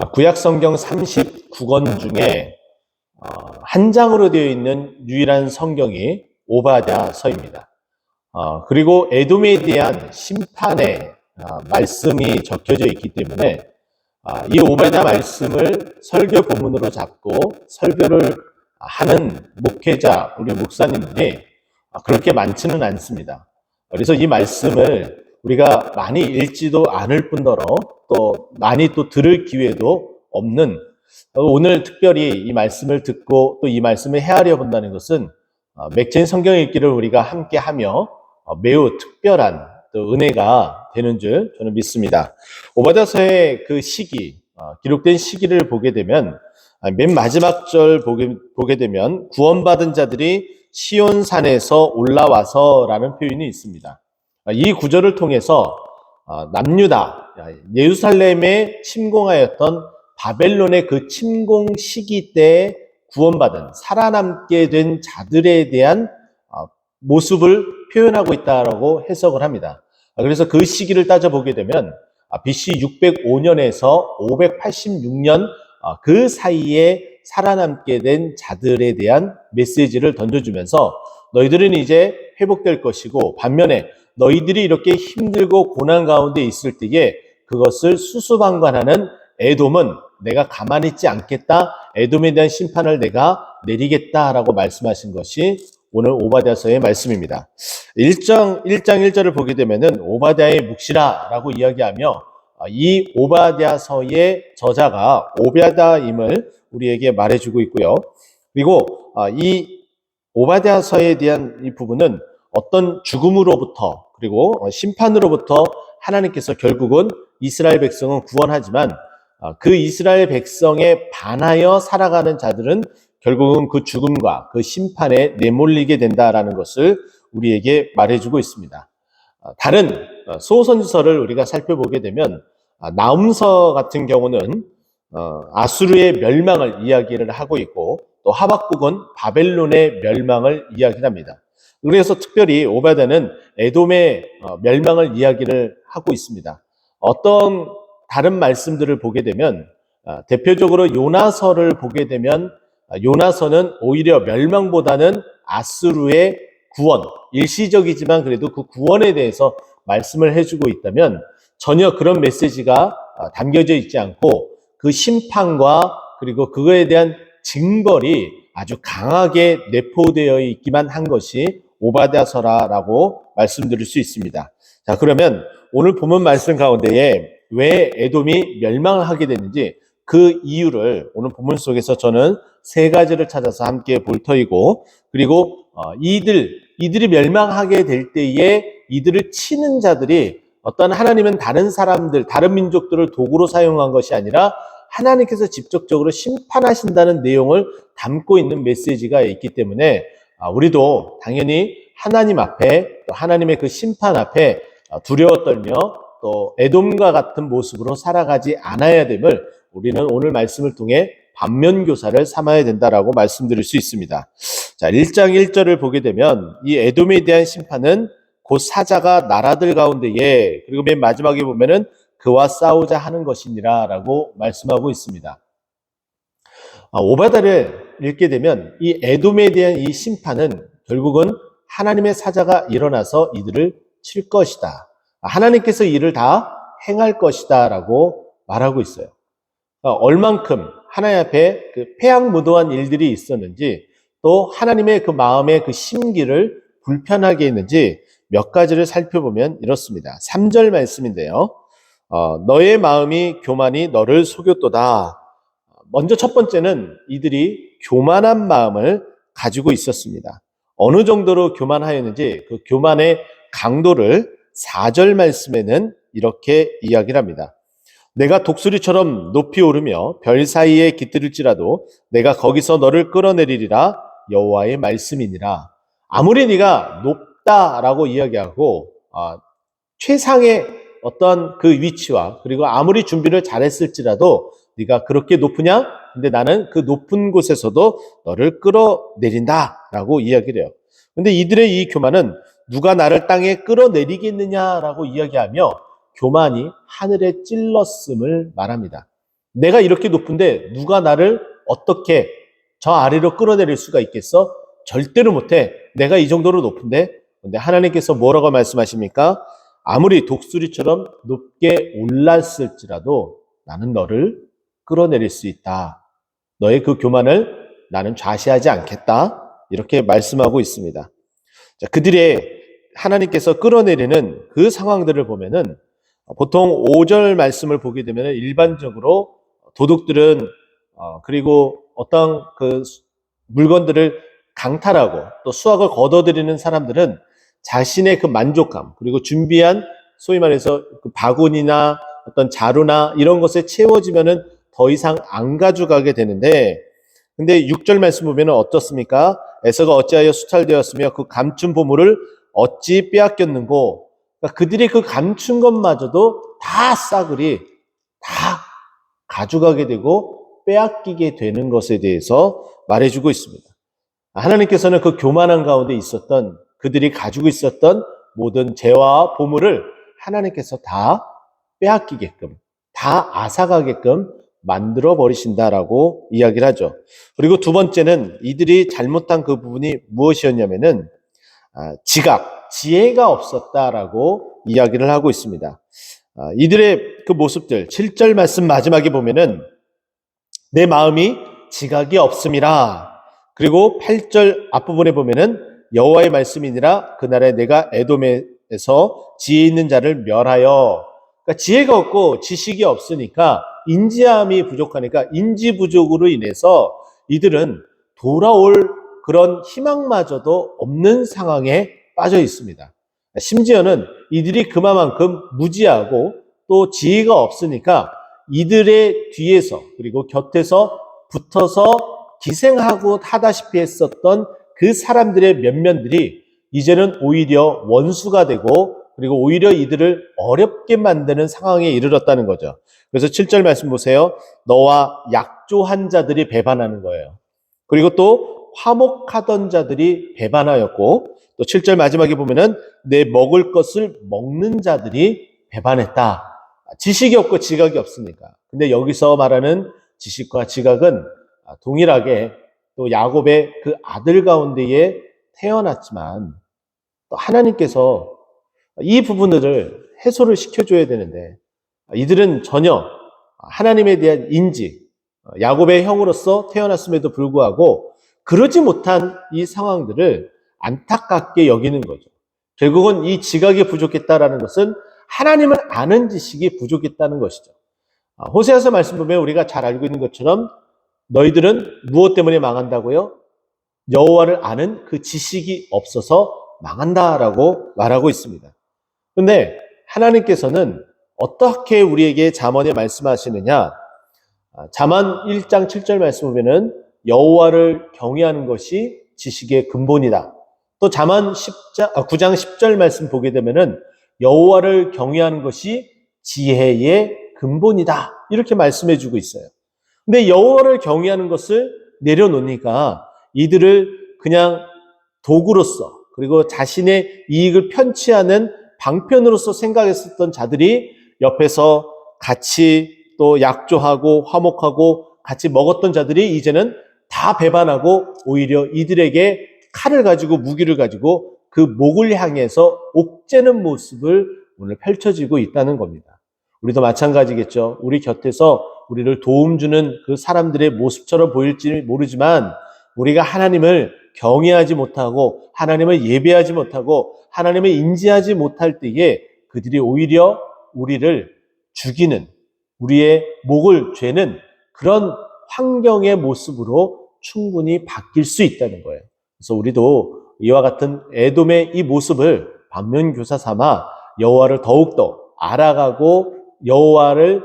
구약 성경 39권 중에 한 장으로 되어 있는 유일한 성경이 오바댜서입니다. 그리고 에돔에 대한 심판의 말씀이 적혀져 있기 때문에 이 오바댜 말씀을 설교 본문으로 잡고 설교를 하는 목회자, 우리 목사님들이 그렇게 많지는 않습니다. 그래서 이 말씀을 우리가 많이 읽지도 않을 뿐더러 또 많이 또 들을 기회도 없는, 오늘 특별히 이 말씀을 듣고 또 이 말씀을 헤아려 본다는 것은 맥체인 성경 읽기를 우리가 함께 하며 매우 특별한 또 은혜가 되는 줄 저는 믿습니다. 오바댜서의 그 시기, 기록된 시기를 보게 되면 맨 마지막 절 보게 되면 구원받은 자들이 시온산에서 올라와서라는 표현이 있습니다. 이 구절을 통해서 남유다, 예루살렘에 침공하였던 바벨론의 그 침공 시기 때 구원받은 살아남게 된 자들에 대한 모습을 표현하고 있다라고 해석을 합니다. 그래서 그 시기를 따져보게 되면 BC 605년에서 586년 그 사이에 살아남게 된 자들에 대한 메시지를 던져주면서 너희들은 이제 회복될 것이고 반면에 너희들이 이렇게 힘들고 고난 가운데 있을 때에 그것을 수수방관하는 에돔은 내가 가만히 있지 않겠다. 에돔에 대한 심판을 내가 내리겠다라고 말씀하신 것이 오늘 오바댜서의 말씀입니다. 1장 1절을 보게 되면은 오바댜의 묵시라라고 이야기하며 이 오바댜서의 저자가 오베다임을 우리에게 말해주고 있고요. 그리고 이 오바댜서에 대한 이 부분은 어떤 죽음으로부터 그리고 심판으로부터 하나님께서 결국은 이스라엘 백성은 구원하지만 그 이스라엘 백성에 반하여 살아가는 자들은 결국은 그 죽음과 그 심판에 내몰리게 된다라는 것을 우리에게 말해주고 있습니다. 다른 소선지서를 우리가 살펴보게 되면 나훔서 같은 경우는 아수르의 멸망을 이야기를 하고 있고 또 하박국은 바벨론의 멸망을 이야기합니다. 그래서 특별히 오바댜는 에돔의 멸망을 이야기를 하고 있습니다. 어떤 다른 말씀들을 보게 되면 대표적으로 요나서를 보게 되면 요나서는 오히려 멸망보다는 아수르의 구원, 일시적이지만 그래도 그 구원에 대해서 말씀을 해주고 있다면 전혀 그런 메시지가 담겨져 있지 않고 그 심판과 그리고 그거에 대한 징벌이 아주 강하게 내포되어 있기만 한 것이 오바댜서라고 말씀드릴 수 있습니다. 자, 그러면 오늘 본문 말씀 가운데에 왜 에돔이 멸망을 하게 됐는지 그 이유를 오늘 본문 속에서 저는 세 가지를 찾아서 함께 볼 터이고, 그리고 이들이 멸망하게 될 때에 이들을 치는 자들이 어떤 하나님은 다른 사람들, 다른 민족들을 도구로 사용한 것이 아니라 하나님께서 직접적으로 심판하신다는 내용을 담고 있는 메시지가 있기 때문에 우리도 당연히 하나님 앞에 또 하나님의 그 심판 앞에 두려워 떨며 또 에돔과 같은 모습으로 살아가지 않아야 됨을 우리는 오늘 말씀을 통해 반면교사를 삼아야 된다라고 말씀드릴 수 있습니다. 자, 1장 1절을 보게 되면 이 에돔에 대한 심판은 곧 사자가 나라들 가운데에, 그리고 맨 마지막에 보면은 그와 싸우자 하는 것이니라 라고 말씀하고 있습니다. 오바댜를 읽게 되면 이 에돔에 대한 이 심판은 결국은 하나님의 사자가 일어나서 이들을 칠 것이다. 하나님께서 이를 다 행할 것이다 라고 말하고 있어요. 얼만큼 하나님 앞에 그 패양무도한 일들이 있었는지 또 하나님의 그 마음의 그 심기를 불편하게 했는지 몇 가지를 살펴보면 이렇습니다. 3절 말씀인데요. 너의 마음이 교만이 너를 속였도다. 먼저 첫 번째는 이들이 교만한 마음을 가지고 있었습니다. 어느 정도로 교만하였는지 그 교만의 강도를 4절 말씀에는 이렇게 이야기를 합니다. 내가 독수리처럼 높이 오르며 별 사이에 깃들일지라도 내가 거기서 너를 끌어내리리라 여호와의 말씀이니라. 아무리 네가 높다라고 이야기하고 최상의 어떤 그 위치와 그리고 아무리 준비를 잘했을지라도 네가 그렇게 높으냐? 근데 나는 그 높은 곳에서도 너를 끌어내린다라고 이야기를 해요. 근데 이들의 이 교만은 누가 나를 땅에 끌어내리겠느냐라고 이야기하며 교만이 하늘에 찔렀음을 말합니다. 내가 이렇게 높은데 누가 나를 어떻게 저 아래로 끌어내릴 수가 있겠어? 절대로 못해. 내가 이 정도로 높은데. 근데 하나님께서 뭐라고 말씀하십니까? 아무리 독수리처럼 높게 올랐을지라도 나는 너를 끌어내릴 수 있다. 너의 그 교만을 나는 좌시하지 않겠다. 이렇게 말씀하고 있습니다. 자, 그들의 하나님께서 끌어내리는 그 상황들을 보면은 보통 5절 말씀을 보게 되면 일반적으로 도둑들은 그리고 어떤 그 물건들을 강탈하고 또 수확을 거둬들이는 사람들은 자신의 그 만족감 그리고 준비한 소위 말해서 그 바구니나 어떤 자루나 이런 것에 채워지면은 더 이상 안 가져가게 되는데, 근데 6절 말씀 보면 어떻습니까? 에서가 어찌하여 수탈되었으며 그 감춘 보물을 어찌 빼앗겼는고. 그러니까 그들이 그 감춘 것마저도 다 싸그리 다 가져가게 되고 빼앗기게 되는 것에 대해서 말해주고 있습니다. 하나님께서는 그 교만한 가운데 있었던 그들이 가지고 있었던 모든 재화와 보물을 하나님께서 다 빼앗기게끔, 다 앗아가게끔 만들어 버리신다라고 이야기를 하죠. 그리고 두 번째는 이들이 잘못한 그 부분이 무엇이었냐면은 지각, 지혜가 없었다라고 이야기를 하고 있습니다. 이들의 그 모습들, 7절 말씀 마지막에 보면은 내 마음이 지각이 없음이라. 그리고 8절 앞부분에 보면은 여호와의 말씀이니라 그날에 내가 에돔에서 지혜 있는 자를 멸하여. 그러니까 지혜가 없고 지식이 없으니까 인지함이 부족하니까 인지 부족으로 인해서 이들은 돌아올 그런 희망마저도 없는 상황에 빠져 있습니다. 심지어는 이들이 그만큼 무지하고 또 지혜가 없으니까 이들의 뒤에서 그리고 곁에서 붙어서 기생하고 하다시피 했었던 그 사람들의 면면들이 이제는 오히려 원수가 되고 그리고 오히려 이들을 어렵게 만드는 상황에 이르렀다는 거죠. 그래서 7절 말씀 보세요. 너와 약조한 자들이 배반하는 거예요. 그리고 또 화목하던 자들이 배반하였고, 또 7절 마지막에 보면은 내 먹을 것을 먹는 자들이 배반했다. 지식이 없고 지각이 없으니까. 근데 여기서 말하는 지식과 지각은 동일하게 또 야곱의 그 아들 가운데에 태어났지만 또 하나님께서 이 부분들을 해소를 시켜줘야 되는데 이들은 전혀 하나님에 대한 인지, 야곱의 형으로서 태어났음에도 불구하고 그러지 못한 이 상황들을 안타깝게 여기는 거죠. 결국은 이 지각이 부족했다라는 것은 하나님을 아는 지식이 부족했다는 것이죠. 호세아서 말씀 보면 우리가 잘 알고 있는 것처럼 너희들은 무엇 때문에 망한다고요? 여호와를 아는 그 지식이 없어서 망한다라고 말하고 있습니다. 그런데 하나님께서는 어떻게 우리에게 잠언에 말씀하시느냐? 잠언 1장 7절 말씀 보면은 여호와를 경외하는 것이 지식의 근본이다. 또 잠언 9장 10절 말씀 보게 되면은 여호와를 경외하는 것이 지혜의 근본이다. 이렇게 말씀해 주고 있어요. 근데 여호와를 경외하는 것을 내려놓으니까 이들을 그냥 도구로서 그리고 자신의 이익을 편취하는 방편으로서 생각했었던 자들이 옆에서 같이 또 약조하고 화목하고 같이 먹었던 자들이 이제는 다 배반하고 오히려 이들에게 칼을 가지고 무기를 가지고 그 목을 향해서 옥죄는 모습을 오늘 펼쳐지고 있다는 겁니다. 우리도 마찬가지겠죠. 우리 곁에서 우리를 도움 주는 그 사람들의 모습처럼 보일지 모르지만 우리가 하나님을 경외하지 못하고 하나님을 예배하지 못하고 하나님을 인지하지 못할 때에 그들이 오히려 우리를 죽이는 우리의 목을 죄는 그런 환경의 모습으로 충분히 바뀔 수 있다는 거예요. 그래서 우리도 이와 같은 에돔의 이 모습을 반면교사 삼아 여호와를 더욱더 알아가고 여호와를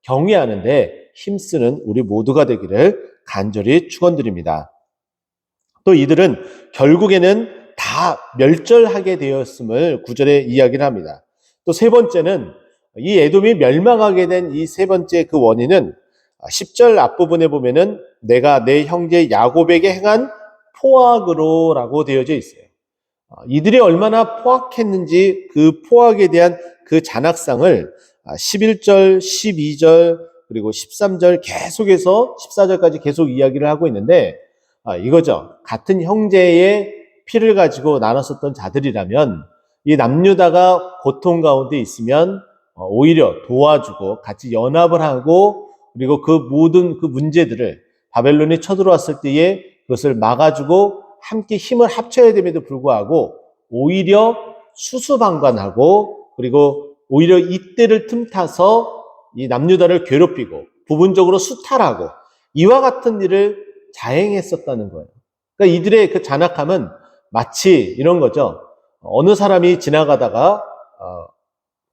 경외하는데 힘쓰는 우리 모두가 되기를 간절히 축원드립니다. 또 이들은 결국에는 다 멸절하게 되었음을 9절에 이야기를 합니다. 또 세 번째는 이 에돔이 멸망하게 된 이 세 번째 그 원인은 10절 앞부분에 보면은 내가 내 형제 야곱에게 행한 포악으로라고 되어져 있어요. 이들이 얼마나 포악했는지 그 포악에 대한 그 잔악상을 11절, 12절, 그리고 13절 계속해서 14절까지 계속 이야기를 하고 있는데 이거죠. 같은 형제의 피를 가지고 나눴었던 자들이라면 이 남유다가 고통 가운데 있으면 오히려 도와주고 같이 연합을 하고 그리고 그 모든 그 문제들을 바벨론이 쳐들어왔을 때에 그것을 막아주고 함께 힘을 합쳐야 됨에도 불구하고 오히려 수수방관하고 그리고 오히려 이때를 틈타서 이 남유다를 괴롭히고 부분적으로 수탈하고 이와 같은 일을 자행했었다는 거예요. 그러니까 이들의 그 잔악함은 마치 이런 거죠. 어느 사람이 지나가다가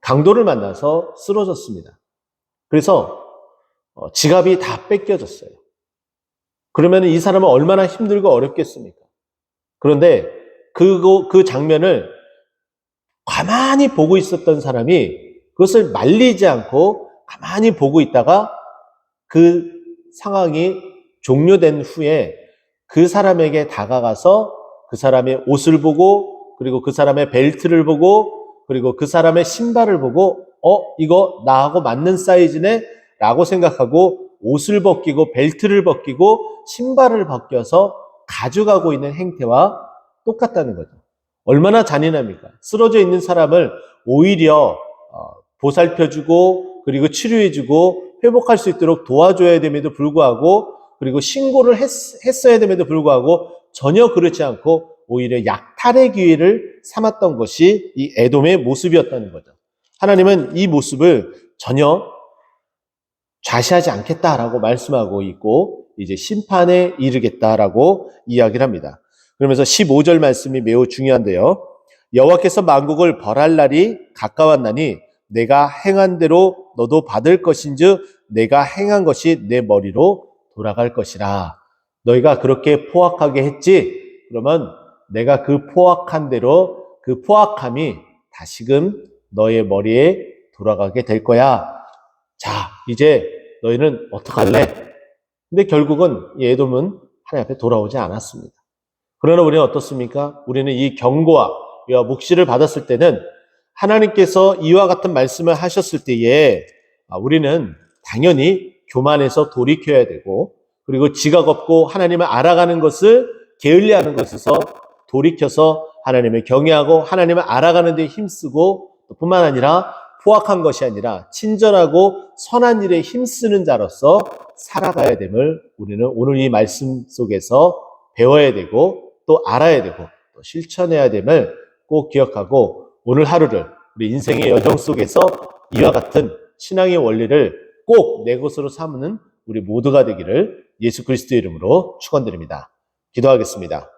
강도를 만나서 쓰러졌습니다. 그래서 지갑이 다 뺏겨졌어요. 그러면 이 사람은 얼마나 힘들고 어렵겠습니까? 그런데 그 장면을 가만히 보고 있었던 사람이 그것을 말리지 않고 가만히 보고 있다가 그 상황이 종료된 후에 그 사람에게 다가가서 그 사람의 옷을 보고 그리고 그 사람의 벨트를 보고 그리고 그 사람의 신발을 보고 이거 나하고 맞는 사이즈네 라고 생각하고 옷을 벗기고 벨트를 벗기고 신발을 벗겨서 가져가고 있는 행태와 똑같다는 거죠. 얼마나 잔인합니까? 쓰러져 있는 사람을 오히려 보살펴주고 그리고 치료해주고 회복할 수 있도록 도와줘야 됨에도 불구하고 그리고 신고를 했어야 됨에도 불구하고 전혀 그렇지 않고 오히려 약탈의 기회를 삼았던 것이 이 에돔의 모습이었다는 거죠. 하나님은 이 모습을 전혀 좌시하지 않겠다라고 말씀하고 있고 이제 심판에 이르겠다라고 이야기를 합니다. 그러면서 15절 말씀이 매우 중요한데요. 여호와께서 만국을 벌할 날이 가까웠나니 내가 행한 대로 너도 받을 것인즉 내가 행한 것이 내 머리로 돌아갈 것이라. 너희가 그렇게 포악하게 했지? 그러면 내가 그 포악한 대로 그 포악함이 다시금 너의 머리에 돌아가게 될 거야. 자, 이제 너희는 어떡할래? 근데 결국은 이 에돔은 하나님 앞에 돌아오지 않았습니다. 그러나 우리는 어떻습니까? 우리는 이 경고와 이와 묵시를 받았을 때는 하나님께서 이와 같은 말씀을 하셨을 때에 우리는 당연히 교만해서 돌이켜야 되고 그리고 지각 없고 하나님을 알아가는 것을 게을리하는 것에서 돌이켜서 하나님을 경외하고 하나님을 알아가는 데 힘쓰고 뿐만 아니라 포악한 것이 아니라 친절하고 선한 일에 힘쓰는 자로서 살아가야 됨을 우리는 오늘 이 말씀 속에서 배워야 되고 또 알아야 되고 또 실천해야 됨을 꼭 기억하고 오늘 하루를 우리 인생의 여정 속에서 이와 같은 신앙의 원리를 꼭 내 것으로 삼는 우리 모두가 되기를 예수 그리스도의 이름으로 축원드립니다. 기도하겠습니다.